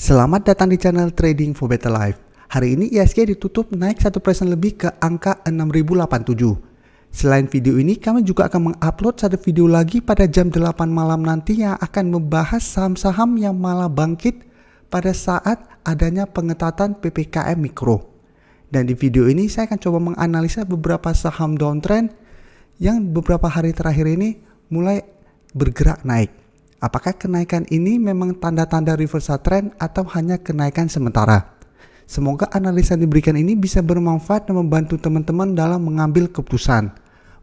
Selamat datang di channel Trading for Better Life. Hari ini IHSG ditutup naik 1% lebih ke angka 6087. Selain video ini, kami juga akan mengupload satu video lagi pada jam 8 malam nanti yang akan membahas saham-saham yang malah bangkit pada saat adanya pengetatan PPKM Mikro. Dan di video ini saya akan coba menganalisa beberapa saham downtrend yang beberapa hari terakhir ini mulai bergerak naik. Apakah kenaikan ini memang tanda-tanda reversal trend atau hanya kenaikan sementara? Semoga analisa yang diberikan ini bisa bermanfaat dan membantu teman-teman dalam mengambil keputusan.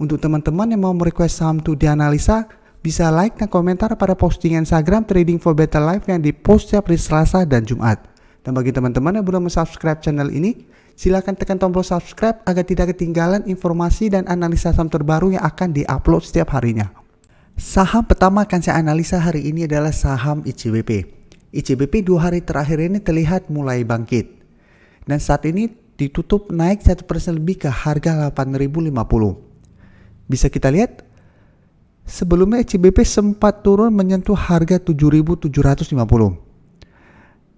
Untuk teman-teman yang mau merequest saham itu dianalisa, bisa like dan komentar pada postingan Instagram Trading for Better Life yang dipost setiap hari Selasa dan Jumat. Dan bagi teman-teman yang belum subscribe channel ini, silakan tekan tombol subscribe agar tidak ketinggalan informasi dan analisa saham terbaru yang akan diupload setiap harinya. Saham pertama akan saya analisa hari ini adalah saham ICBP. ICBP 2 hari terakhir ini terlihat mulai bangkit. Dan saat ini ditutup naik 1% lebih ke harga 8.050. Bisa kita lihat, sebelumnya ICBP sempat turun menyentuh harga 7.750.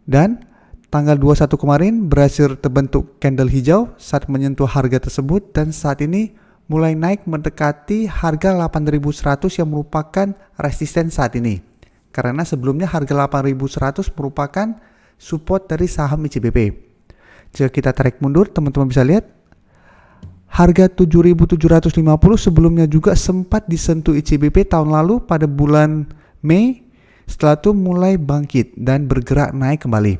Dan tanggal 21 kemarin berhasil terbentuk candle hijau saat menyentuh harga tersebut, dan saat ini mulai naik mendekati harga 8.100 yang merupakan resisten saat ini. Karena sebelumnya harga 8.100 merupakan support dari saham ICBP. Jika kita tarik mundur, teman-teman bisa lihat harga 7.750 sebelumnya juga sempat disentuh ICBP tahun lalu pada bulan Mei. Setelah itu mulai bangkit dan bergerak naik kembali.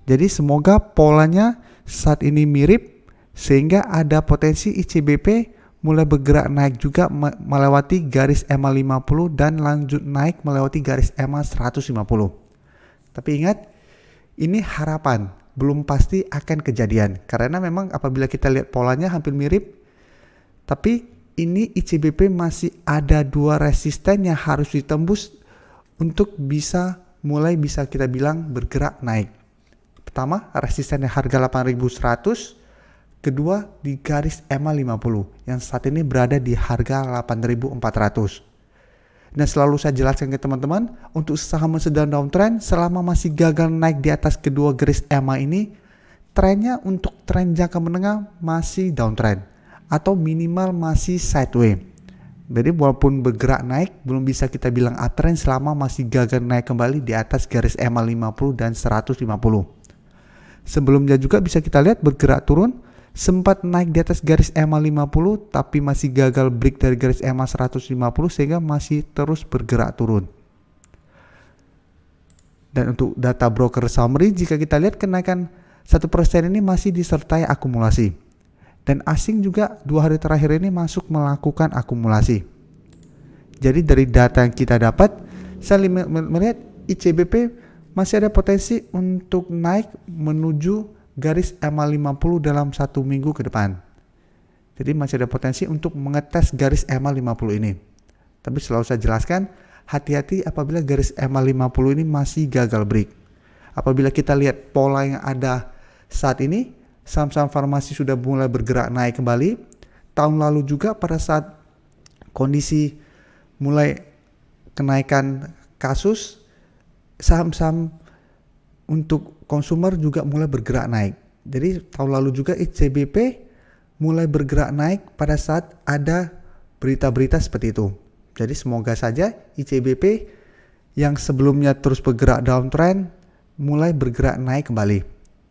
Jadi semoga polanya saat ini mirip sehingga ada potensi ICBP mulai bergerak naik juga melewati garis EMA 50 dan lanjut naik melewati garis EMA 150. Tapi ingat, ini harapan, belum pasti akan kejadian. Karena memang apabila kita lihat polanya hampir mirip, tapi ini ICBP masih ada 2 resisten yang harus ditembus untuk bisa kita bilang bergerak naik. Pertama, resistennya harga 8.100. Kedua, di garis EMA 50 yang saat ini berada di harga 8.400. Dan selalu saya jelaskan ke teman-teman, untuk saham yang sedang downtrend, selama masih gagal naik di atas kedua garis EMA ini, trennya untuk tren jangka menengah masih downtrend atau minimal masih sideways. Jadi walaupun bergerak naik, belum bisa kita bilang uptrend selama masih gagal naik kembali di atas garis EMA 50 dan 150. Sebelumnya juga bisa kita lihat bergerak turun, sempat naik di atas garis EMA 50 tapi masih gagal break dari garis EMA 150 sehingga masih terus bergerak turun. Dan untuk data broker summary, jika kita lihat kenaikan 1% ini masih disertai akumulasi. Dan asing juga 2 hari terakhir ini masuk melakukan akumulasi. Jadi dari data yang kita dapat, saya melihat ICBP masih ada potensi untuk naik menuju garis EMA 50 dalam 1 minggu ke depan. Jadi masih ada potensi untuk mengetes garis EMA 50 ini. Tapi selalu saya jelaskan, hati-hati apabila garis EMA 50 ini masih gagal break. Apabila kita lihat pola yang ada saat ini, saham-saham farmasi sudah mulai bergerak naik kembali. Tahun lalu juga pada saat kondisi mulai kenaikan kasus, saham-saham untuk konsumer juga mulai bergerak naik. Jadi tahun lalu juga ICBP mulai bergerak naik pada saat ada berita-berita seperti itu. Jadi semoga saja ICBP yang sebelumnya terus bergerak downtrend mulai bergerak naik kembali.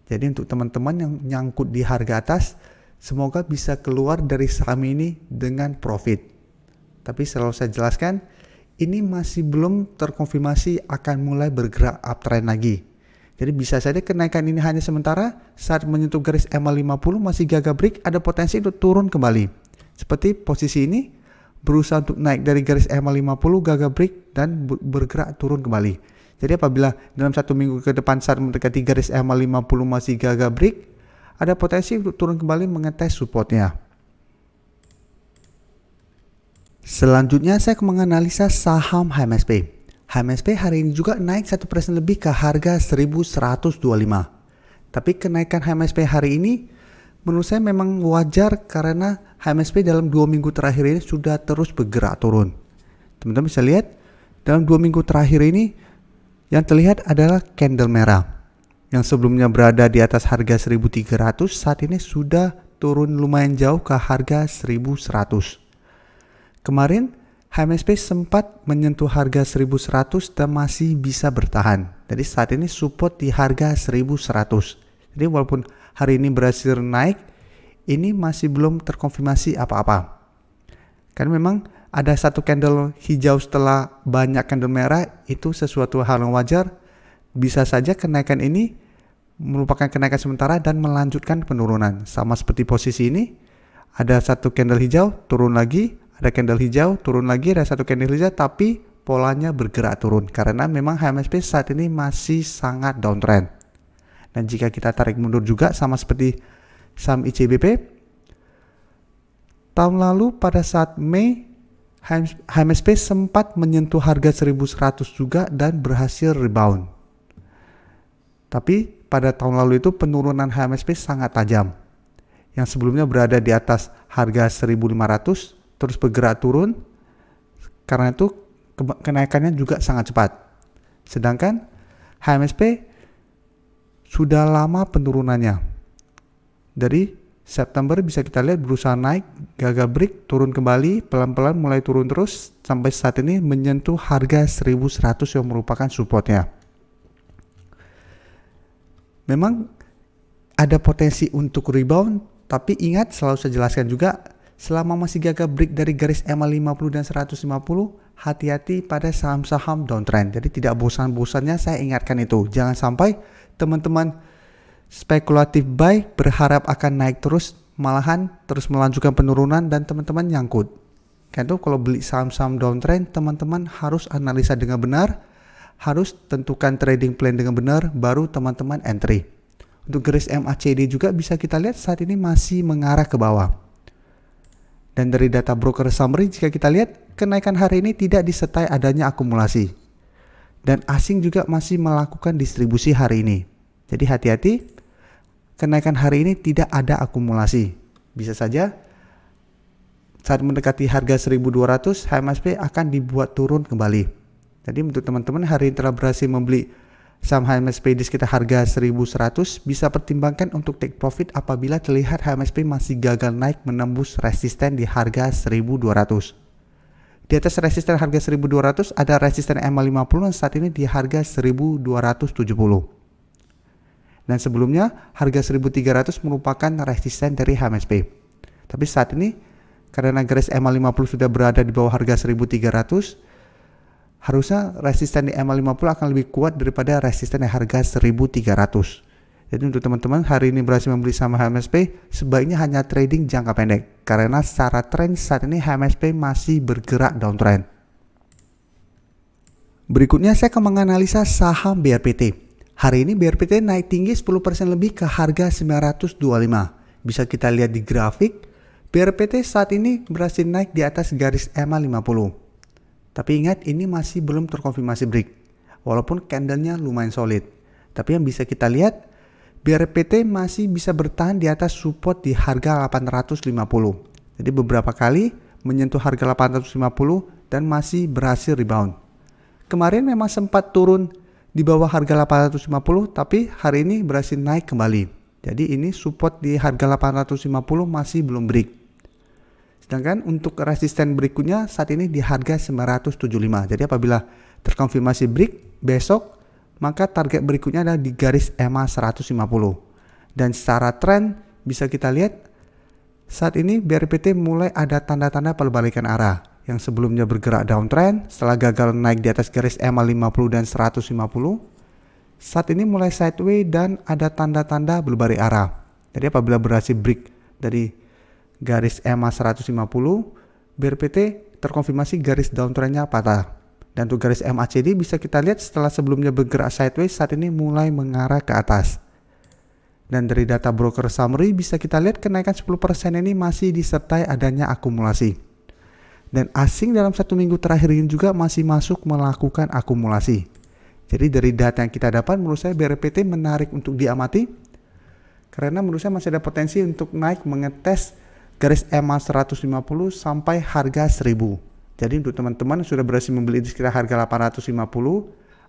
Jadi untuk teman-teman yang nyangkut di harga atas, semoga bisa keluar dari saham ini dengan profit. Tapi selalu saya jelaskan, ini masih belum terkonfirmasi akan mulai bergerak uptrend lagi. Jadi bisa saja kenaikan ini hanya sementara, saat menyentuh garis EMA 50 masih gagal break, ada potensi untuk turun kembali. Seperti posisi ini, berusaha untuk naik dari garis EMA 50, gagal break dan bergerak turun kembali. Jadi apabila dalam 1 minggu ke depan saat mendekati garis EMA 50 masih gagal break, ada potensi untuk turun kembali mengetes supportnya. Selanjutnya saya akan menganalisa saham HMSP. HMSP hari ini juga naik 1% lebih ke harga 1.125. Tapi kenaikan HMSP hari ini menurut saya memang wajar karena HMSP dalam 2 minggu terakhir ini sudah terus bergerak turun. Teman-teman bisa lihat dalam 2 minggu terakhir ini yang terlihat adalah candle merah. yang sebelumnya berada di atas harga 1.300 saat ini sudah turun lumayan jauh ke harga 1.100. Kemarin HMSP sempat menyentuh harga 1.100 dan masih bisa bertahan. Jadi saat ini support di harga 1.100. Jadi walaupun hari ini berhasil naik, ini masih belum terkonfirmasi apa-apa. Karena memang ada satu candle hijau setelah banyak candle merah, itu sesuatu hal yang wajar. Bisa saja kenaikan ini merupakan kenaikan sementara dan melanjutkan penurunan. Sama seperti posisi ini, ada satu candle hijau, turun lagi, ada candle hijau, turun lagi, ada satu candle hijau, tapi polanya bergerak turun. Karena memang HMSP saat ini masih sangat downtrend. Dan jika kita tarik mundur juga sama seperti saham ICBP, tahun lalu pada saat Mei, HMSP sempat menyentuh harga 1.100 juga dan berhasil rebound. Tapi pada tahun lalu itu penurunan HMSP sangat tajam. Yang sebelumnya berada di atas harga 1.500 terus bergerak turun. Karena itu kenaikannya juga sangat cepat. Sedangkan HMSP sudah lama penurunannya. Dari September bisa kita lihat berusaha naik, gagal break, turun kembali, pelan-pelan mulai turun terus sampai saat ini menyentuh harga 1.100 yang merupakan supportnya. Memang ada potensi untuk rebound, tapi ingat selalu saya jelaskan juga, selama masih gagal break dari garis EMA 50 dan 150, hati-hati pada saham-saham downtrend. Jadi tidak bosan-bosannya saya ingatkan itu. Jangan sampai teman-teman spekulatif buy berharap akan naik terus, malahan terus melanjutkan penurunan dan teman-teman nyangkut. Karena itu kalau beli saham-saham downtrend, teman-teman harus analisa dengan benar, harus tentukan trading plan dengan benar, baru teman-teman entry. Untuk garis MACD juga bisa kita lihat saat ini masih mengarah ke bawah. Dan dari data broker summary jika kita lihat, kenaikan hari ini tidak disertai adanya akumulasi. Dan asing juga masih melakukan distribusi hari ini. Jadi hati-hati, kenaikan hari ini tidak ada akumulasi. Bisa saja saat mendekati harga 1.200, HMSP akan dibuat turun kembali. Jadi untuk teman-teman hari ini telah berhasil membeli saham HMSP di sekitar harga 1.100, bisa pertimbangkan untuk take profit apabila terlihat HMSP masih gagal naik menembus resisten di harga 1.200. Di atas resisten harga 1.200 ada resisten EMA 50 yang saat ini di harga 1.270. Dan sebelumnya harga 1.300 merupakan resisten dari HMSP. Tapi saat ini karena garis EMA 50 sudah berada di bawah harga 1.300, harusnya resisten di EMA 50 akan lebih kuat daripada resisten di harga 1.300. Jadi untuk teman-teman hari ini berhasil membeli saham HMSP, sebaiknya hanya trading jangka pendek. Karena secara tren saat ini HMSP masih bergerak downtrend. Berikutnya saya akan menganalisa saham BRPT. Hari ini BRPT naik tinggi 10% lebih ke harga 925. Bisa kita lihat di grafik, BRPT saat ini berhasil naik di atas garis EMA 50. Tapi ingat ini masih belum terkonfirmasi break. Walaupun candlenya lumayan solid. Tapi yang bisa kita lihat, BRPT masih bisa bertahan di atas support di harga 850. Jadi beberapa kali menyentuh harga 850 dan masih berhasil rebound. Kemarin memang sempat turun di bawah harga 850, tapi hari ini berhasil naik kembali. Jadi ini support di harga 850 masih belum break. Sedangkan untuk resisten berikutnya saat ini di harga 975. Jadi apabila terkonfirmasi break besok, maka target berikutnya adalah di garis EMA 150. Dan secara tren bisa kita lihat saat ini BRPT mulai ada tanda-tanda perbalikan arah. Yang sebelumnya bergerak downtrend setelah gagal naik di atas garis EMA 50 dan 150. Saat ini mulai sideways dan ada tanda-tanda berbalik arah. Jadi apabila berhasil break dari garis EMA 150, BRPT terkonfirmasi garis downtrendnya patah. Dan untuk garis MACD bisa kita lihat setelah sebelumnya bergerak sideways, saat ini mulai mengarah ke atas. Dan dari data broker summary bisa kita lihat kenaikan 10% ini masih disertai adanya akumulasi. Dan asing dalam 1 minggu terakhir ini juga masih masuk melakukan akumulasi. Jadi dari data yang kita dapat menurut saya BRPT menarik untuk diamati. Karena menurut saya masih ada potensi untuk naik mengetes garis EMA 150 sampai harga 1000. Jadi untuk teman-teman yang sudah berhasil membeli di sekitar harga 850,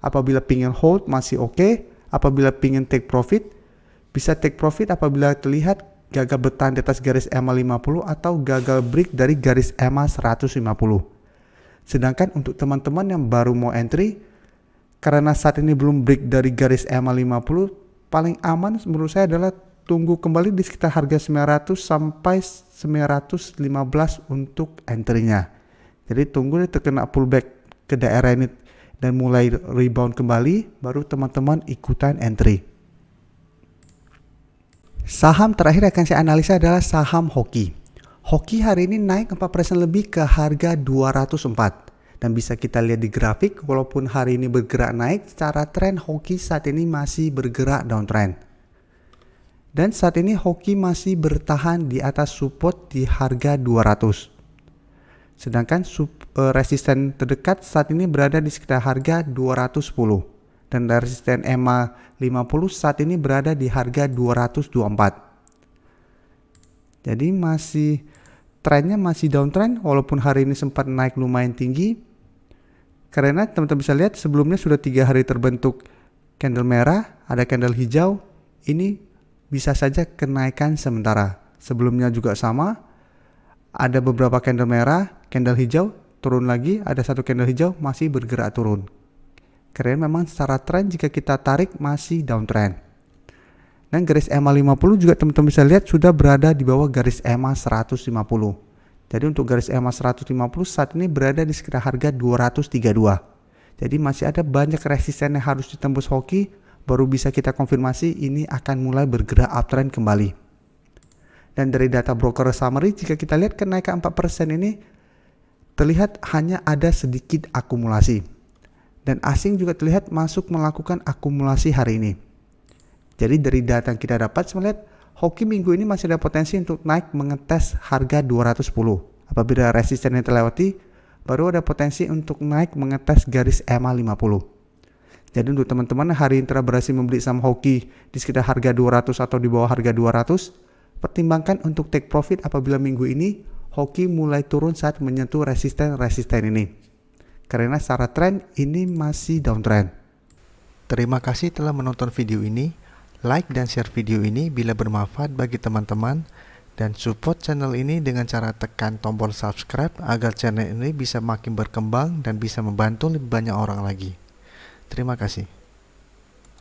apabila pingin hold masih oke, apabila ingin take profit, bisa take profit apabila terlihat gagal bertahan di atas garis EMA 50 atau gagal break dari garis EMA 150. Sedangkan untuk teman-teman yang baru mau entry, karena saat ini belum break dari garis EMA 50, paling aman menurut saya adalah tunggu kembali di sekitar harga 900 sampai 915 untuk entry-nya. Jadi tunggu dia terkena pullback ke daerah ini dan mulai rebound kembali, baru teman-teman ikutan entry. Saham terakhir akan saya analisa adalah saham Hoki. Hoki hari ini naik 4% lebih ke harga 204. Dan bisa kita lihat di grafik, walaupun hari ini bergerak naik, secara tren Hoki saat ini masih bergerak downtrend. Dan saat ini Hoki masih bertahan di atas support di harga 200. Sedangkan resisten terdekat saat ini berada di sekitar harga 210. Dan resisten EMA 50 saat ini berada di harga 224. Jadi trennya masih downtrend walaupun hari ini sempat naik lumayan tinggi. Karena teman-teman bisa lihat sebelumnya sudah 3 hari terbentuk candle merah, ada candle hijau. Ini bisa saja kenaikan sementara. Sebelumnya juga sama, ada beberapa candle merah, candle hijau, turun lagi, ada satu candle hijau masih bergerak turun. Karena memang secara tren jika kita tarik masih downtrend. Dan garis EMA 50 juga teman-teman bisa lihat sudah berada di bawah garis EMA 150. Jadi untuk garis EMA 150 saat ini berada di sekitar harga 232. Jadi masih ada banyak resisten yang harus ditembus Hoki, baru bisa kita konfirmasi ini akan mulai bergerak uptrend kembali. Dan dari data broker summary, jika kita lihat kenaikan 4% ini terlihat hanya ada sedikit akumulasi. Dan asing juga terlihat masuk melakukan akumulasi hari ini. Jadi dari data yang kita dapat, saya melihat Hoki minggu ini masih ada potensi untuk naik mengetes harga 210. Apabila resisten yang terlewati, baru ada potensi untuk naik mengetes garis EMA 50. Jadi untuk teman-teman hari ini telah berhasil membeli saham Hoki di sekitar harga 200 atau di bawah harga 200, pertimbangkan untuk take profit apabila minggu ini Hoki mulai turun saat menyentuh resisten ini. Karena secara tren ini masih downtrend. Terima kasih telah menonton video ini. Like dan share video ini bila bermanfaat bagi teman-teman. Dan support channel ini dengan cara tekan tombol subscribe agar channel ini bisa makin berkembang dan bisa membantu lebih banyak orang lagi. Terima kasih.